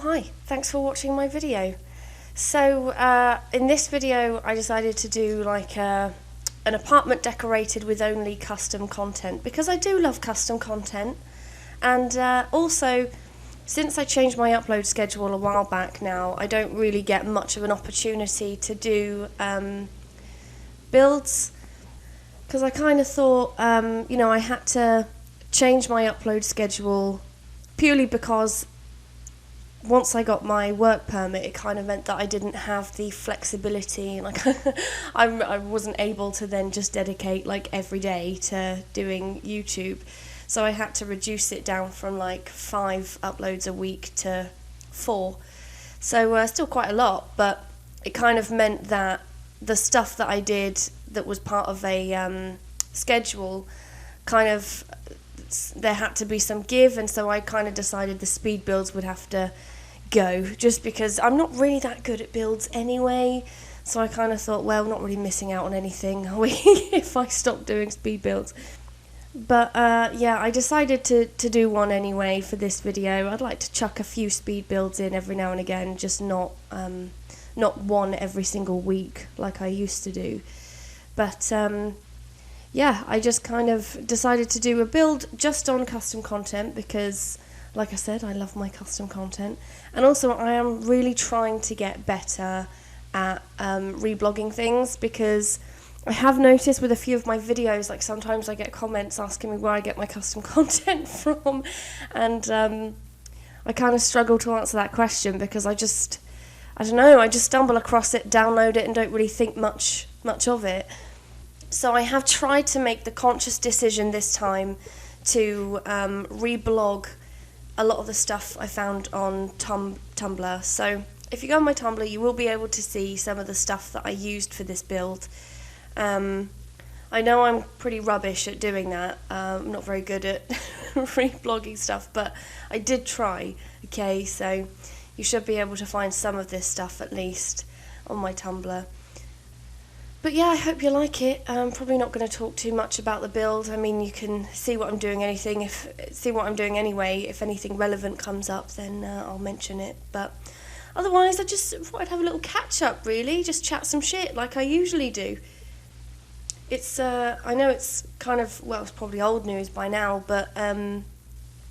Hi, thanks for watching my video. So in this video I decided to do like an apartment decorated with only custom content, because I do love custom content, and also since I changed my upload schedule a while back now, I don't really get much of an opportunity to do builds, because I kind of thought I had to change my upload schedule purely because once I got my work permit, it kind of meant that I didn't have the flexibility, like I wasn't able to then just dedicate like every day to doing YouTube. So I had to reduce it down from like 5 uploads a week to 4. So still quite a lot, but it kind of meant that the stuff that I did that was part of a schedule, kind of, there had to be some give, and so I kind of decided the speed builds would have to go, just because I'm not really that good at builds anyway. So I kind of thought, well, I'm not really missing out on anything, are we, if I stop doing speed builds. But yeah, I decided to do one anyway for this video. I'd like to chuck a few speed builds in every now and again, just not one every single week like I used to do. But yeah, I just kind of decided to do a build just on custom content because, like I said, I love my custom content. And also I am really trying to get better at reblogging things, because I have noticed with a few of my videos, like sometimes I get comments asking me where I get my custom content from, and I kind of struggle to answer that question because I don't know, I just stumble across it, download it, and don't really think much of it. So I have tried to make the conscious decision this time to reblog a lot of the stuff I found on Tumblr. So if you go on my Tumblr, you will be able to see some of the stuff that I used for this build. I know I'm pretty rubbish at doing that. I'm not very good at reblogging stuff, but I did try. Okay, so you should be able to find some of this stuff at least on my Tumblr. But yeah, I hope you like it. I'm probably not going to talk too much about the build. I mean, you can see what I'm doing anyway. If anything relevant comes up, then I'll mention it. But otherwise, I just thought I'd have a little catch up, really, just chat some shit like I usually do. It's I know it's kind of, well, it's probably old news by now, but I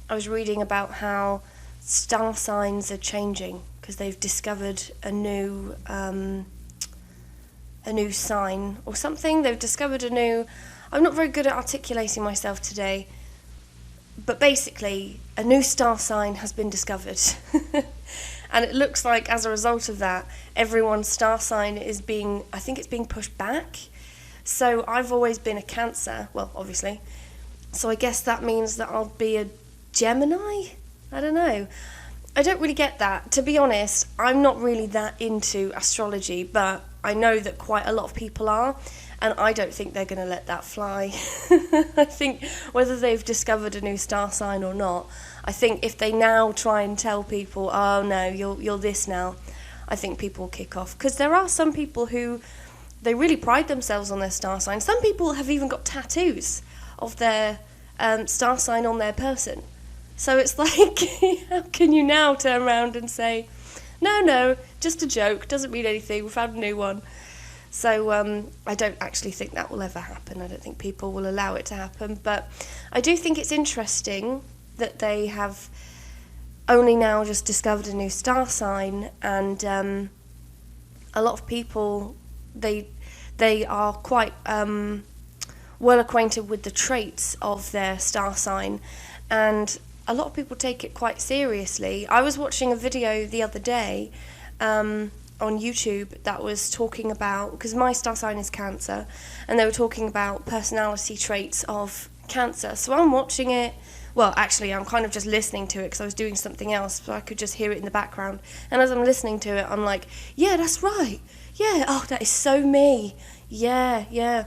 was reading about how star signs are changing because they've discovered a new sign or something. They've discovered a new, I'm not very good at articulating myself today, but basically a new star sign has been discovered. And it looks like as a result of that, everyone's star sign is being pushed back. So I've always been a Cancer, well, obviously, so I guess that means that I'll be a Gemini? I don't know. I don't really get that. To be honest, I'm not really that into astrology, but I know that quite a lot of people are, and I don't think they're going to let that fly. I think whether they've discovered a new star sign or not, I think if they now try and tell people, oh no, you're this now, I think people will kick off. Because there are some people who, they really pride themselves on their star sign. Some people have even got tattoos of their star sign on their person. So it's like, how can you now turn around and say, no, just a joke, doesn't mean anything, we found a new one. So I don't actually think that will ever happen. I don't think people will allow it to happen. But I do think it's interesting that they have only now just discovered a new star sign, and a lot of people, they are quite well acquainted with the traits of their star sign, and a lot of people take it quite seriously. I was watching a video the other day on YouTube that was talking about, because my star sign is Cancer, and they were talking about personality traits of Cancer. So I'm watching it, well, actually I'm kind of just listening to it because I was doing something else, so I could just hear it in the background. And as I'm listening to it, I'm like, yeah, that's right. Yeah, oh, that is so me. Yeah.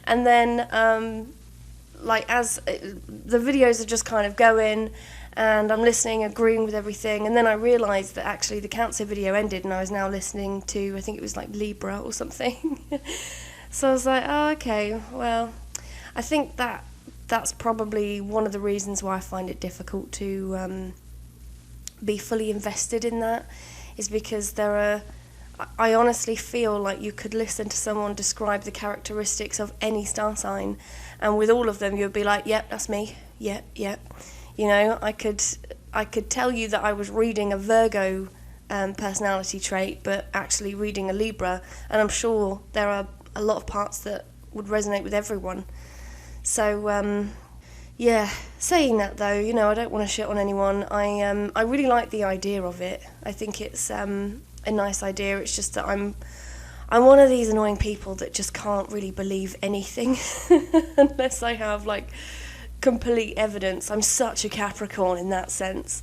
And then like as the videos are just kind of going, and I'm listening, agreeing with everything, and then I realised that actually the Cancer video ended and I was now listening to, I think it was like Libra or something. So I was like, oh, okay, well, I think that's probably one of the reasons why I find it difficult to be fully invested in that is because I honestly feel like you could listen to someone describe the characteristics of any star sign, and with all of them you'd be like, yep, that's me, yep. You know, I could tell you that I was reading a Virgo personality trait, but actually reading a Libra, and I'm sure there are a lot of parts that would resonate with everyone. So, yeah, saying that though, you know, I don't want to shit on anyone. I really like the idea of it. I think it's a nice idea. It's just that I'm one of these annoying people that just can't really believe anything unless I have like complete evidence. I'm such a Capricorn in that sense.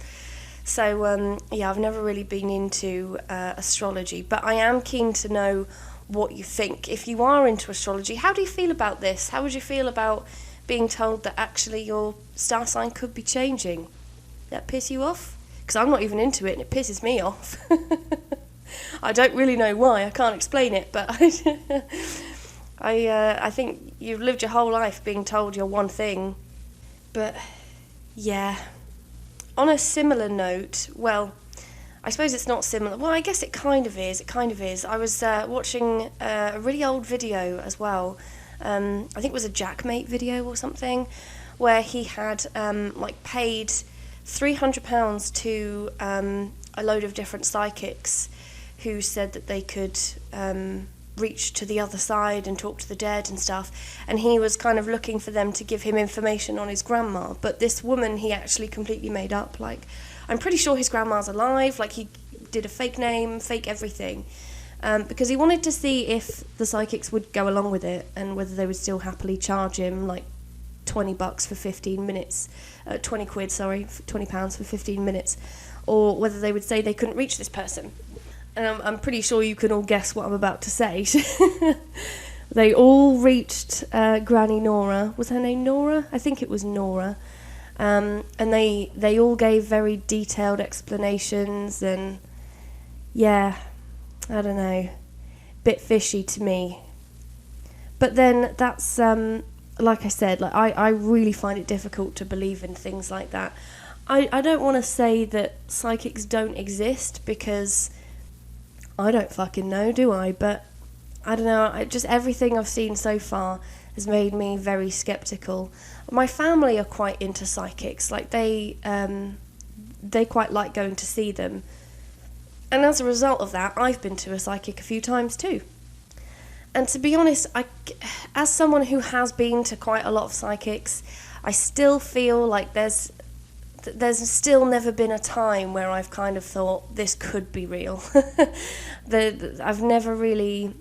So yeah, I've never really been into astrology, but I am keen to know what you think. If you are into astrology, how do you feel about this? How would you feel about being told that actually your star sign could be changing? That piss you off? Because I'm not even into it and it pisses me off. I don't really know why, I can't explain it, but I think you've lived your whole life being told you're one thing. But yeah, on a similar note, well, I suppose it's not similar. Well, I guess it kind of is. I was watching a really old video as well. I think it was a Jackmate video or something, where he had like paid £300 to a load of different psychics who said that they could reach to the other side and talk to the dead and stuff, and he was kind of looking for them to give him information on his grandma, but this woman he actually completely made up. Like, I'm pretty sure his grandma's alive, like he did a fake name, fake everything, because he wanted to see if the psychics would go along with it and whether they would still happily charge him like £20 for 15 minutes, 20 quid, sorry, £20 for 15 minutes, or whether they would say they couldn't reach this person. And I'm pretty sure you can all guess what I'm about to say. They all reached Granny Nora. Was her name Nora? I think it was Nora. And they all gave very detailed explanations, and yeah, I don't know, bit fishy to me. But then that's, like I said, like I really find it difficult to believe in things like that. I don't want to say that psychics don't exist, because I don't fucking know, do I? But I don't know, just everything I've seen so far has made me very sceptical. My family are quite into psychics, like they quite like going to see them. And as a result of that, I've been to a psychic a few times too. And to be honest, as someone who has been to quite a lot of psychics, I still feel like there's still never been a time where I've kind of thought this could be real. I've never really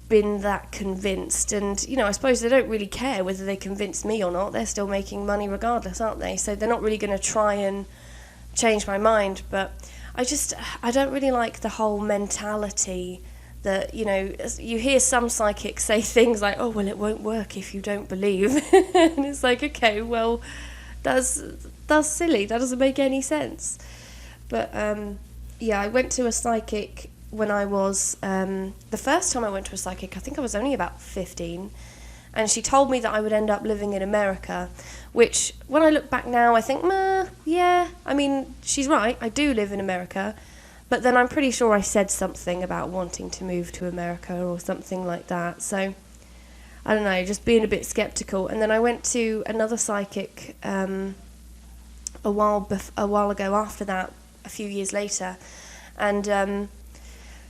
been that convinced, and you know, I suppose they don't really care whether they convince me or not. They're still making money regardless, aren't they? So they're not really going to try and change my mind. But I don't really like the whole mentality that, you know, you hear some psychics say things like, oh, well, it won't work if you don't believe. And it's like, okay, well, that's silly. That doesn't make any sense. But yeah, I went to a psychic when I was, the first time I went to a psychic, I think I was only about 15, and she told me that I would end up living in America, which, when I look back now, I think, yeah, I mean, she's right, I do live in America, but then I'm pretty sure I said something about wanting to move to America or something like that, so I don't know, just being a bit sceptical. And then I went to another psychic a while ago after that, a few years later, and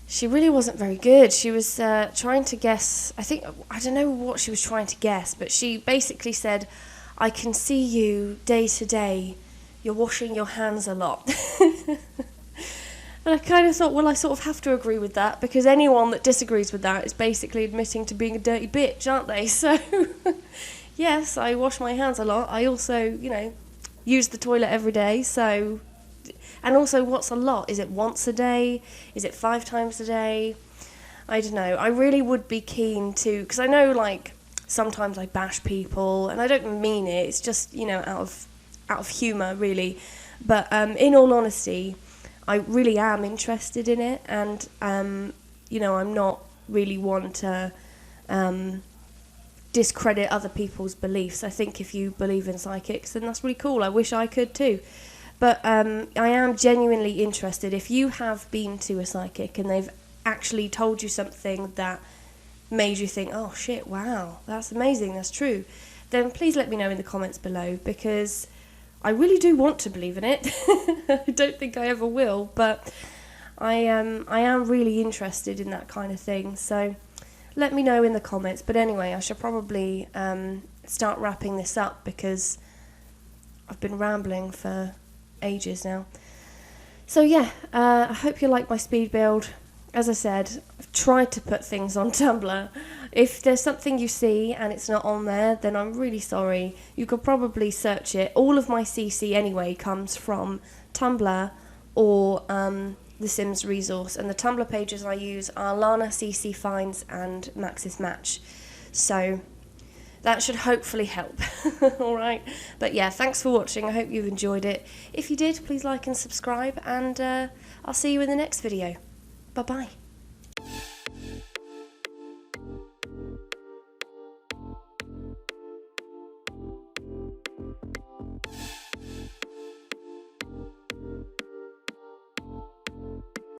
she really wasn't very good. She was trying to guess, I don't know what she was trying to guess, but she basically said, I can see you day to day, you're washing your hands a lot. And I kind of thought, well, I sort of have to agree with that, because anyone that disagrees with that is basically admitting to being a dirty bitch, aren't they? So, yes, I wash my hands a lot. I also, you know, use the toilet every day, so... And also, what's a lot? Is it once a day? Is it 5 times a day? I don't know. I really would be keen to... Because I know, like, sometimes I bash people, and I don't mean it. It's just, you know, out of humour, really. But in all honesty, I really am interested in it, and, you know, I'm not really one to discredit other people's beliefs. I think if you believe in psychics, then that's really cool. I wish I could too. But I am genuinely interested. If you have been to a psychic and they've actually told you something that made you think, oh shit, wow, that's amazing, that's true, then please let me know in the comments below, because I really do want to believe in it. I don't think I ever will, but I am really interested in that kind of thing. So let me know in the comments. But anyway, I should probably start wrapping this up, because I've been rambling for ages now. So yeah, I hope you like my speed build. As I said, I've tried to put things on Tumblr. If there's something you see and it's not on there, then I'm really sorry. You could probably search it. All of my CC anyway comes from Tumblr or the Sims resource, and the Tumblr pages I use are Lana, CC Finds and Maxis Match. So that should hopefully help. Alright, but yeah, thanks for watching. I hope you've enjoyed it. If you did, please like and subscribe, and I'll see you in the next video. Bye bye.